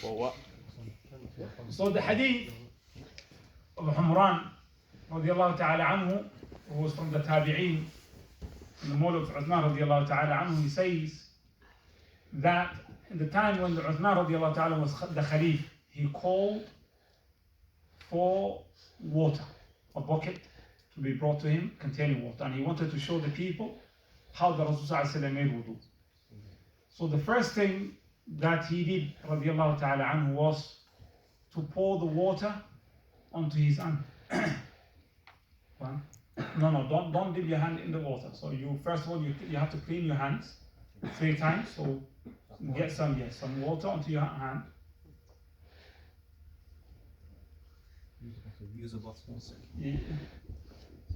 For what? So the hadith of Humran radiallahu ta'ala anhu, who was from the Tabi'een, in the Mawla of Uthman radiallahu ta'ala anhu, he says that in the time when the Uthman radiallahu ta'ala was the Khalif, he called for water, a bucket to be brought to him containing water, and he wanted to show the people how the Rasul sallallahu alayhi wa sallam made wudu. So the first thing that he did radiallahu ta'ala anhu was to pour the water onto his hand. No, don't dip your hand in the water. So you first of all you have to clean your hands 3 times. So get some water onto your hand. Use a bottle. Yeah.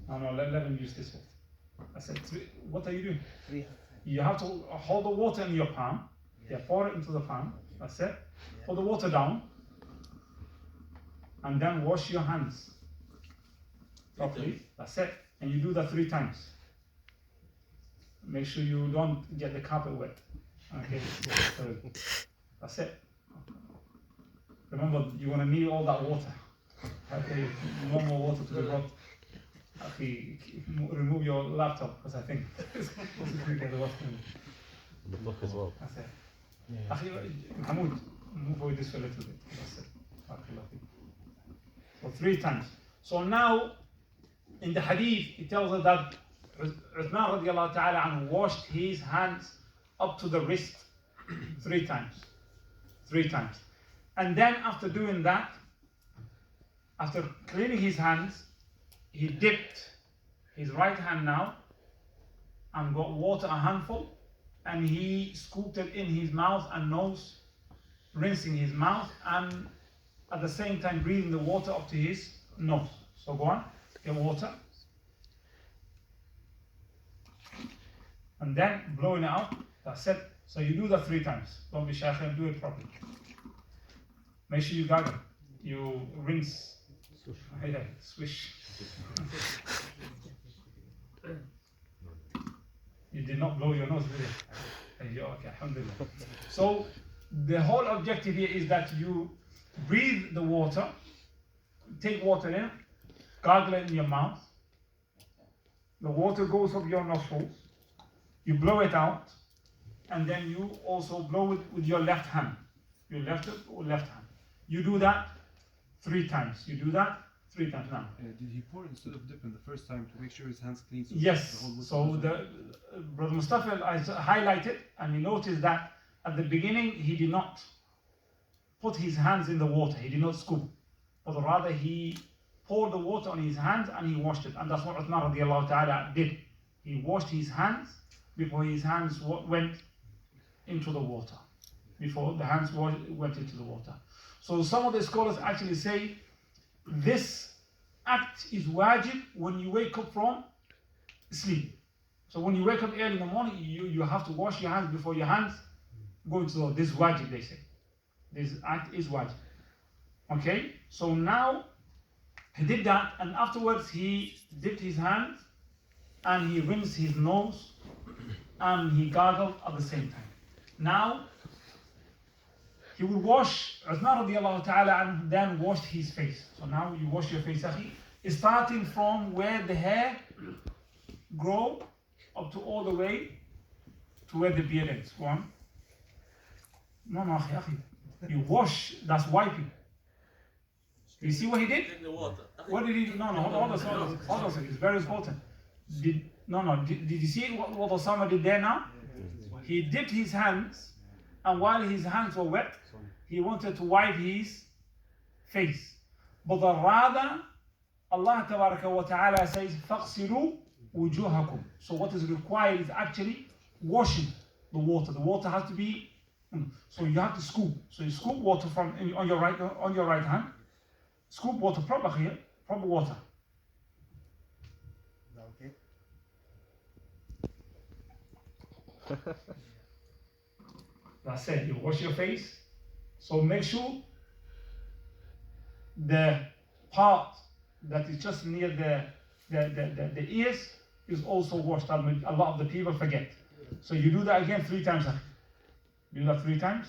No, let him use this one. I said, what are you doing? You have to hold the water in your palm. Yeah, pour it into the palm. That's it. Pour the water down. And then wash your hands properly. That's it. And you do that 3 times. Make sure you don't get the carpet wet. Okay. So that's it. Remember, you're going to need all that water. Okay. No more water to be brought. Okay. Remove your laptop because I think it's going to get the water. The book as well. That's it. Mahmoud, move away this way a little bit. That's it. So 3 times. So now, in the hadith, it tells us that Uthman radiallahu ta'ala anhu washed his hands up to the wrist 3 times. 3 times. And then after doing that, after cleaning his hands, he dipped his right hand now and got water a handful, and he scooped it in his mouth and nose, rinsing his mouth and at the same time breathing the water up to his nose. So go on, get water. And then blowing it out. That's it. So you do that 3 times. Don't be shy and do it properly. Make sure you gargle. You rinse. Swish. You did not blow your nose, did you? Okay, alhamdulillah. So the whole objective here is that you breathe the water, take water in, gargle it in your mouth. The water goes up your nostrils. You blow it out, and then you also blow it with your left hand. Your left hand. You do that 3 times. You do that 3 times now. Did he pour instead of dipping the first time to make sure his hands clean? So yes. So Brother Mustafa highlighted, and he noticed that at the beginning he did not put his hands in the water. He did not scoop, but rather he poured the water on his hands and he washed it. And that's what Uthman radiallahu ta'ala did. He washed his hands before his hands went into the water. Before the hands went into the water. So some of the scholars actually say this act is wajib when you wake up from sleep. So when you wake up early in the morning, you have to wash your hands before your hands go into the water. This is wajib, they say. This act is wajib. Okay? So now he did that, and afterwards he dipped his hands and he rinsed his nose and he gargled at the same time. Now he would wash, Uthman radiallahu ta'ala, and then washed his face. So now you wash your face, akhi, starting from where the hair grow up to all the way to where the beard ends. Go on. No, akhi. You wash, that's wiping. You see what he did? What did he do? No, hold on. It's very important. Did you see what Osama did there now? He dipped his hands, and while his hands were wet, he wanted to wipe his face. But rather, Allah Tabaraka wa Ta'ala says, فَاغْسِلُوا وُجُوهَكُمْ. So what is required is actually washing the water. The water has to be, so you have to scoop. So you scoop water from on your right hand. Scoop water, proper water. Okay. That's it. You wash your face. So make sure the part that is just near the ears is also washed. A lot of the people forget. So you do that again 3 times. Do that 3 times.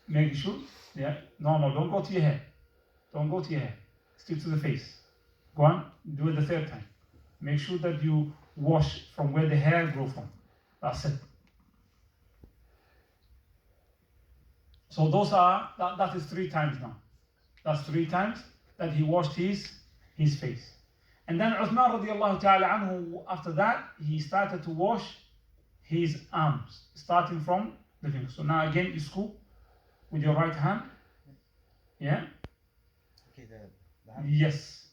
Make sure, yeah. No, don't go to your hair. Don't go to your hair. Stick to the face. Go on, do it the third time. Make sure that you wash from where the hair grows from. That's it. So those are, that is 3 times now. That's 3 times that he washed his face. And then Uthman radiallahu ta'ala anhu, after that, he started to wash his arms, starting from the finger. So now again, you scoop with your right hand. Yeah? Okay, the hand. Yes.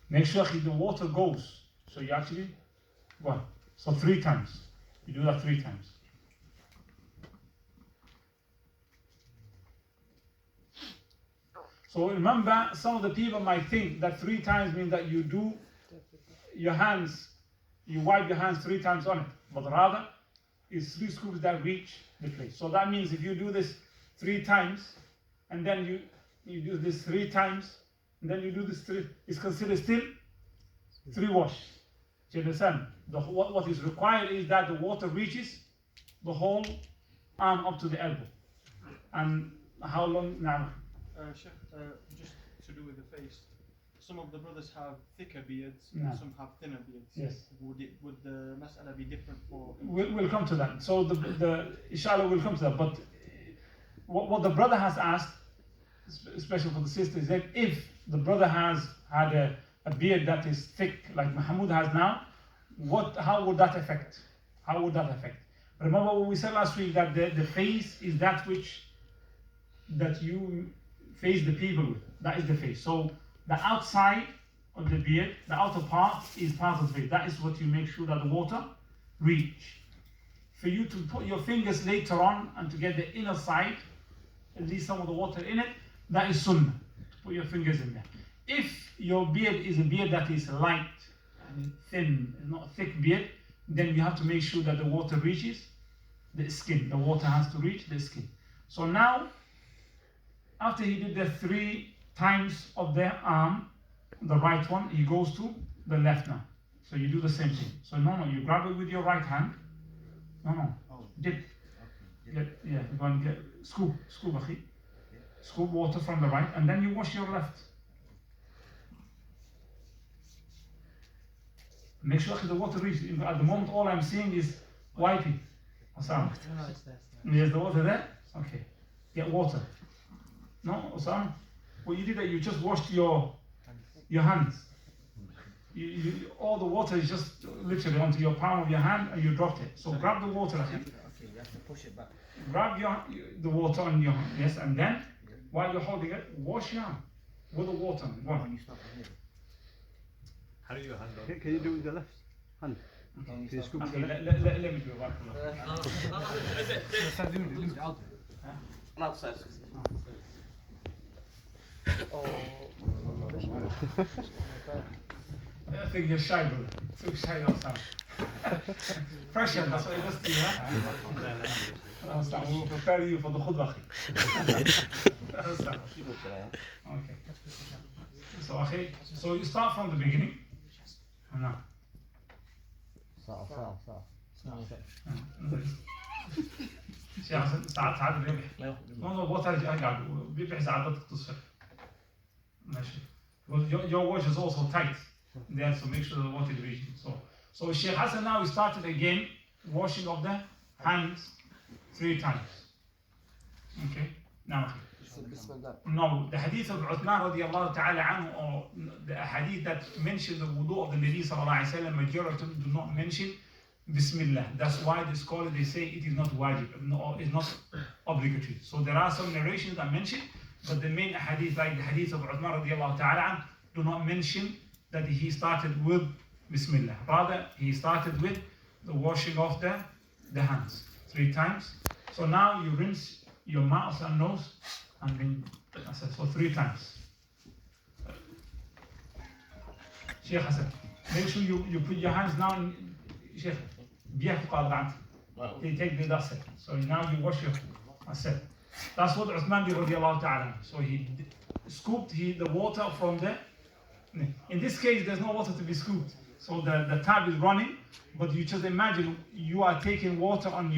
Make sure the water goes. So you actually, go on. So 3 times. You do that 3 times. So remember, some of the people might think that 3 times means that you do your hands, you wipe your hands 3 times on it. But rather, it's 3 scoops that reach the place. So that means if you do this 3 times, and then you do this 3 times, and then you do this 3, it's considered still 3 wash. Do you understand? What is required is that the water reaches the whole arm up to the elbow. And how long now? Sheikh, just to do with the face, some of the brothers have thicker beards, No. and some have thinner beards. Yes. Would the mas'ala be different for? We'll come to that. So inshallah we'll come to that. But what the brother has asked, especially for the sister, is that if the brother has had a beard that is thick, like Mahmoud has now, how would that affect? How would that affect? Remember what we said last week, that the face is that that you face the people with. That is the face. So the outside of the beard, the outer part, is part of the face. That is what you make sure that the water reach. For you to put your fingers later on and to get the inner side, at least some of the water in it, that is sunnah. Put your fingers in there. If your beard is a beard that is light and thin, not a thick beard, then you have to make sure that the water reaches the skin. The water has to reach the skin. So now, after he did the 3 times of the arm, the right one, he goes to the left now. So you do the same thing. So no, you grab it with your right hand. No. Dip. Yeah, go and get, scoop, akhi. Scoop water from the right, and then you wash your left. Make sure the water reaches. At the moment, all I'm seeing is wiping. Osama. Yes, the water there? Okay. Get water. No, Osama? What you did that, you just washed your hands. All the water is just literally onto your palm of your hand and you dropped it. So grab the water. Okay, you have to push it back. Grab the water on your hand, yes, and then while you're holding it, wash your hand with the water. Go on. When you stop here. How do you hand on? Can you do it with the left hand? Can you scoop with the Okay, left? let me do it. I think you're shy, brother. Too shy yourself. Pressure, that's what it is to you, huh? We will prepare you for the khudbah. Okay. So you start from the beginning. No. شيخ حسن ساعات الربح no what قاعد بيبيع ساعات تصفر ماشي. Your wash is also tight there, so make sure the water is reaching. So Shaykh Hassan now started again washing of the hands 3 times. Okay, now no, the hadith of Uthman radiallahu ta'ala anhu, or the hadith that mention the wudu of the Nabi sallallahu alayhi wa sallam, majority do not mention Bismillah. That's why the scholars, they say it is not wajib, it's not obligatory. So there are some narrations that mention, but the main hadith, like the hadith of Uthman radiallahu ta'ala anhu, do not mention that he started with Bismillah. Rather, he started with the washing of the hands 3 times. So now you rinse your mouth and nose, and then that's it. So 3 times. Shaykh Hassan, make sure you put your hands now in Shaykh. They take the dust. So now you wash your. That's it. That's what Uthman did radiallahu ta'ala. So he scooped the water from the. In this case, there's no water to be scooped. So the tap is running, but you just imagine you are taking water on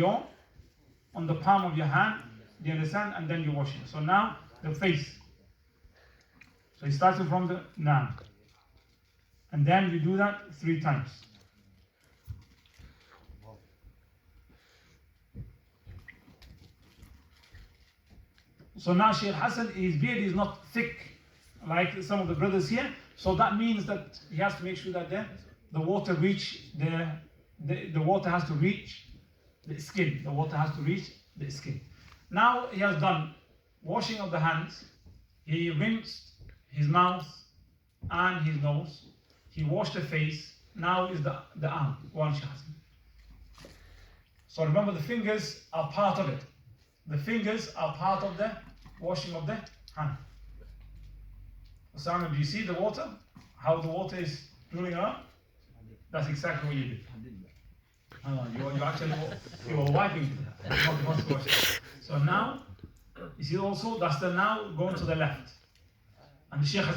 the palm of your hand, do you understand? And then you're washing. So now the face. So you starting from the now. And then you do that 3 times. So now Shaykh Hassan, his beard is not thick like some of the brothers here. So that means that he has to make sure that the water reach the water has to reach the skin. The water has to reach the skin. Now he has done washing of the hands. He rinsed his mouth and his nose. He washed the face. Now is the arm. One Shaykh Hassan. So remember, the fingers are part of it. The fingers are part of the washing of the hand. Osama, do you see the water? How the water is rolling around? That's exactly what you did. You were wiping it. Not washing. So now, you see also, that's the now going to the left. And the Shaykh has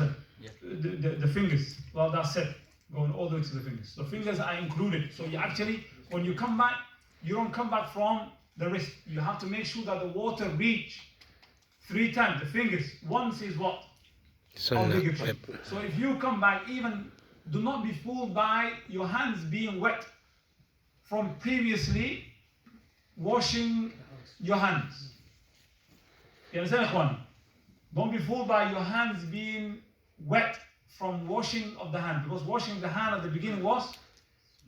the fingers, well, that's it, going all the way to the fingers. The fingers are included. So you actually, when you come back, you don't come back from the wrist. You have to make sure that the water reach 3 times. The fingers, once is what? Obligatory. So if you come back, even do not be fooled by your hands being wet from previously washing your hands. You understand, Ikhwan? Don't be fooled by your hands being wet from washing of the hand, because washing the hand at the beginning was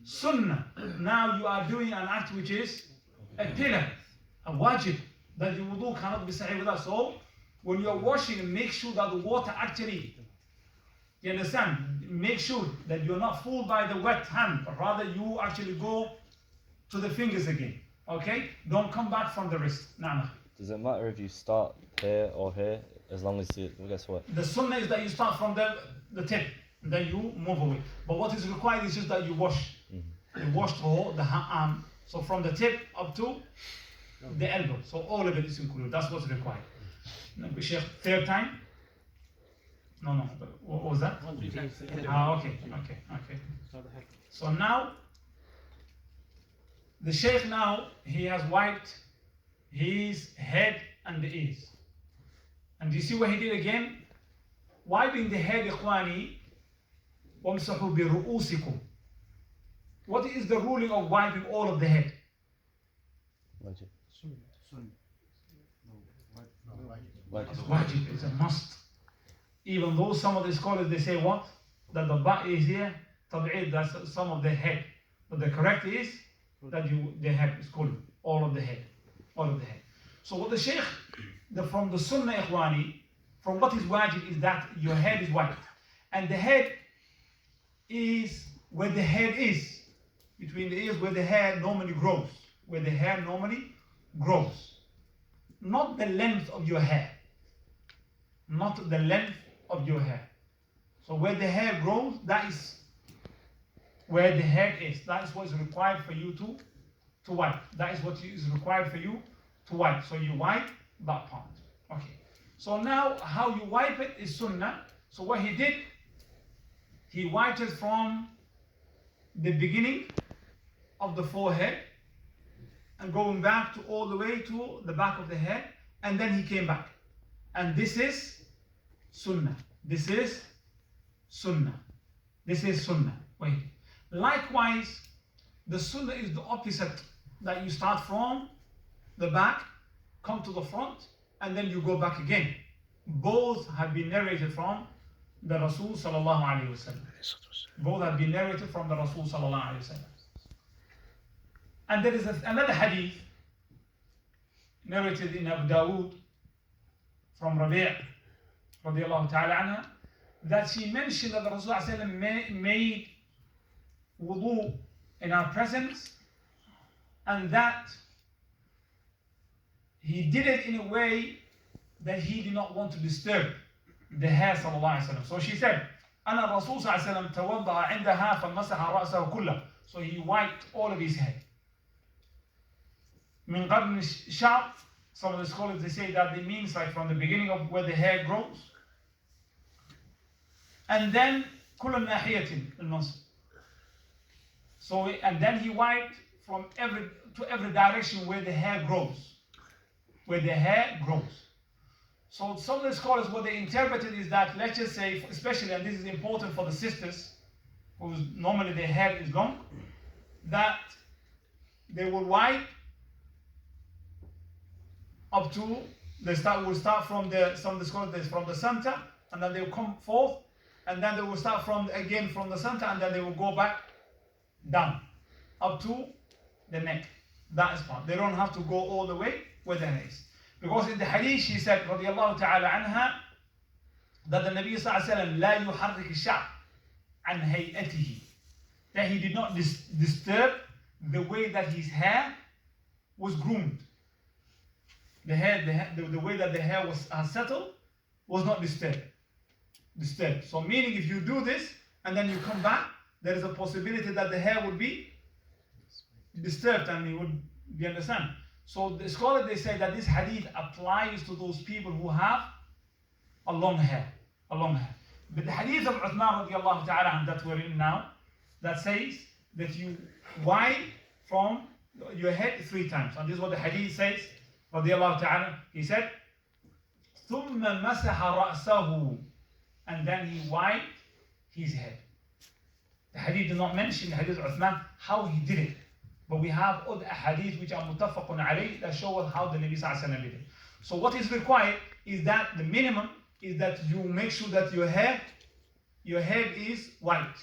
sunnah. Now you are doing an act which is a pillar, a wajib, that your wudu cannot be sahih with us. So when you are washing, make sure that the water actually, you understand, make sure that you're not fooled by the wet hand, but rather you actually go to the fingers again. Okay? Don't come back from the wrist. Nah. Does it matter if you start here or here, as long as you, guess what? The sunnah is that you start from the tip, and then you move away. But what is required is just that you wash. You wash the arm. So from the tip up to the elbow. So all of it is included. That's what's required. Sheikh, 3rd time? No. What was that? Okay. So now, the Shaykh now, he has wiped his head and the ears. And do you see what he did again? Wiping the head, ikhwani, وَامْسَحُوا بِرُؤُوسِكُمْ. What is the ruling of wiping all of the head? It's wajib, it's a must. Even though some of the scholars, they say what? That the ba is here, tab'id, that's some of the head. But the correct is that the head is called all of the head. All of the head. So what the Shaykh, from the sunnah, ikhwani, from what is wajib is that your head is wiped. And the head is where the head is. Between the ears where the hair normally grows. Where the hair normally grows. Not the length of your hair. Not the length of your hair. So where the hair grows, that is where the head is. That is what is required for you to wipe. That is what is required for you to wipe. So you wipe that part. Okay. So now how you wipe it is sunnah. So what he did, he wiped it from the beginning of the forehead and going back to all the way to the back of the head, and then he came back. And this is sunnah. This is sunnah. This is sunnah. Wait. Likewise, the sunnah is the opposite, that you start from the back, come to the front, and then you go back again. Both have been narrated from the Rasul sallallahu alayhi wasallam. Both have been narrated from the Rasul sallallahu alayhi wasallam. And there is another hadith narrated in Abu Dawood from Rabi' radiallahu ta'ala anha, that she mentioned that the Rasul sallallahu alayhi wasallam made wudhu in our presence, and that he did it in a way that he did not want to disturb the hair sallallahu alayhi wasallam. So she said, أنا الرسول صلى الله عليه وسلم توضأ عندها فمسح رأسه كله. So he wiped all of his head. من قرن الشعر, some of the scholars they say that it means like from the beginning of where the hair grows. And then كل ناحية المنصب. So, and then he wiped from every direction where the hair grows. Where the hair grows. So some of the scholars, what they interpreted is that, let's just say, especially, and this is important for the sisters, who normally their hair is long, that they will wipe up to, will start from some of the scholars, from the center, and then they will come forth, and then they will start again from the center, and then they will go back down, up to the neck. That is part. They don't have to go all the way where the hair is. Because in the hadith she said, radiyallahu ta'ala anha, that the Nabi sallallahu alayhi wa sallam, لا يحرك الشعر عن هيئته, that he did not disturb the way that his hair was groomed. The way that the hair was settled was not disturbed. So meaning if you do this and then you come back, there is a possibility that the hair would be disturbed and it would be understand. So the scholar, they say that this hadith applies to those people who have a long hair. But the hadith of Uthman radiallahu ta'ala that we're in now, that says that you wipe from your head 3 times. And this is what the hadith says, radiallahu ta'ala. He said, ثُمَّ مَسَحَ رَأْسَهُ, and then he wiped his head. The hadith did not mention, the hadith of Uthman, how he did it. But we have other hadith which are muttafaqun alayh that show us how the Nabi sallallahu alayhi wa sallam did it. So what is required is that the minimum is that you make sure that your head is white.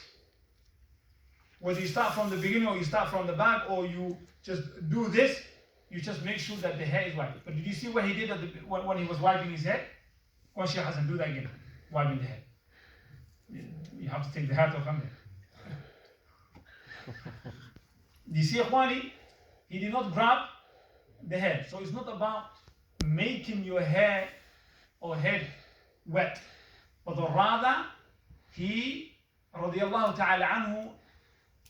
Whether you start from the beginning or you start from the back or you just do this, you just make sure that the hair is white. But did you see what he did when he was wiping his head? One Shaykh Hassan, do that again, wiping the head. You have to take the hat off from there. You see, Ikhwani, he did not grab the head. So it's not about making your hair or head wet, but rather he, radiallahu ta'ala anhu,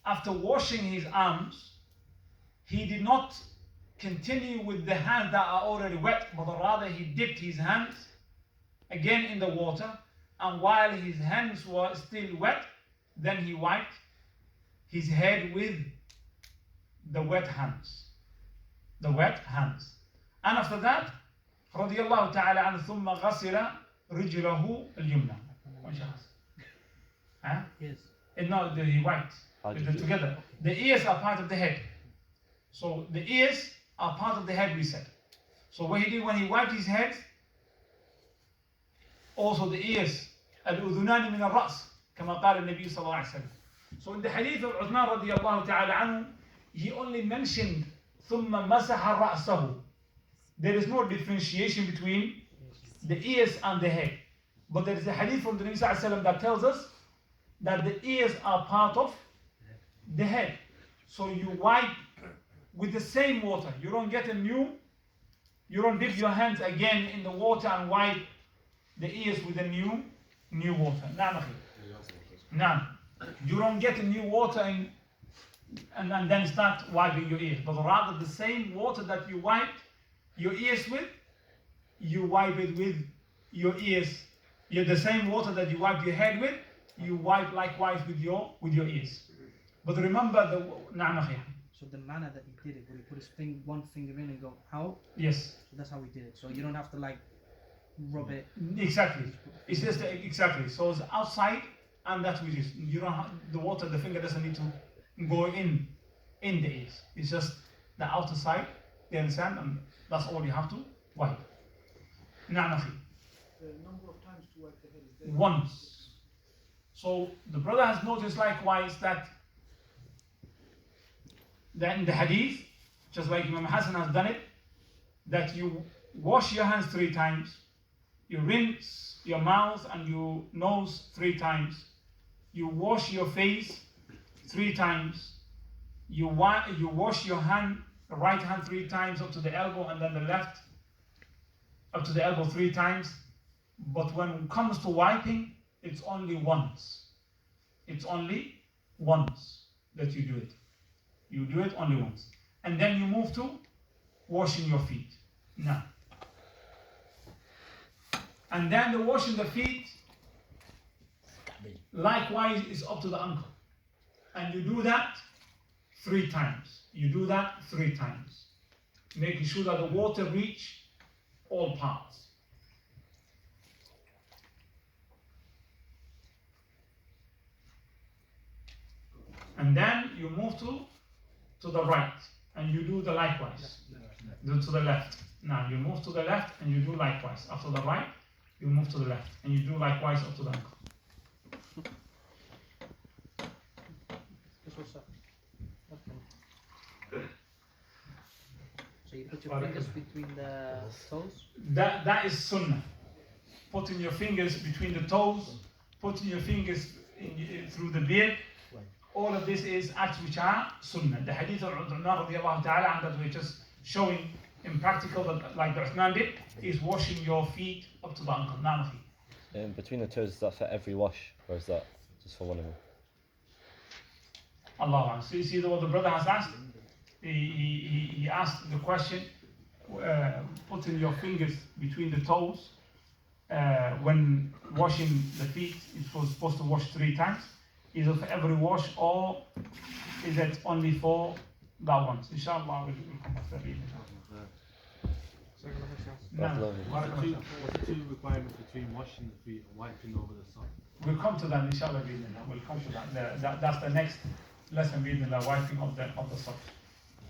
after washing his arms, he did not continue with the hands that are already wet, but rather he dipped his hands again in the water, and while his hands were still wet, then he wiped his head with the wet hands. And after that, radiallahu ta'ala anhu, ثم غسل رجله اليمنى. Yes. And now he wiped together. The ears are part of the head. So the ears are part of the head, we said. So what he did when he wiped his head, also the ears, الأذنان من الرأس كما قال النبي صلى الله عليه وسلم. So in the hadith of Uthman radiallahu ta'ala anhu, he only mentioned ثم مسح رأسه. There is no differentiation between the ears and the head. But there is a hadith from the Nabi sallallahu alaihi wasallam that tells us that the ears are part of the head. So you wipe with the same water. You don't dip your hands again in the water and wipe the ears with the new water. Now, you don't get a new water and then start wiping your ears. But rather the same water that you wiped your ears with, you wipe it with your ears. The same water that you wipe your head with, you wipe likewise with your ears. But remember So the manner that he did it, would he put his one finger in and go out? Yes. So that's how he did it. So you don't have to rub it. Exactly. It's just exactly. So it's outside, and that's what it is. You don't have the water. The finger doesn't need to go in the ears. It's just the outer side. You understand? And that's all you have to wipe. The number of times to wipe the head is there. Once. So the brother has noticed likewise that in the hadith, just like Imam Hassan has done it, that you wash your hands 3 times, you rinse your mouth and your nose 3 times, you wash your face 3 times, you wash your right hand 3 times up to the elbow, and then the left up to the elbow 3 times. But when it comes to wiping, it's only once. It's only once that you do it. You do it only once. And then you move to washing your feet. Now. And then the washing the feet, likewise, is up to the ankle. And you do that 3 times. You do that 3 times, making sure that the water reach all parts. And then you move to the right, and you do the likewise. Do to the left. Now you move to the left, and you do likewise. After the right, you move to the left, and you do likewise up to the ankle. This was up. Okay. So you put your fingers between the toes. That is sunnah. Putting your fingers between the toes, putting your fingers through the beard. All of this is acts which are sunnah. The hadith of Uthman radiallahu ta'ala that we're just showing in practical, that, like the Uthman did, is washing your feet up to the ankle. Between the toes, is that for every wash, or is that just for one of them? Allah. So you see what the brother has asked? He asked the question, putting your fingers between the toes when washing the feet, it's supposed to wash 3 times. Is it for every wash, or is it only for that once? Inshallah, we'll come back to that. What's the 2 requirements between washing the feet and wiping over the sock? We'll come to that, inshallah. We'll come to that. That's the next lesson, wiping of the socks.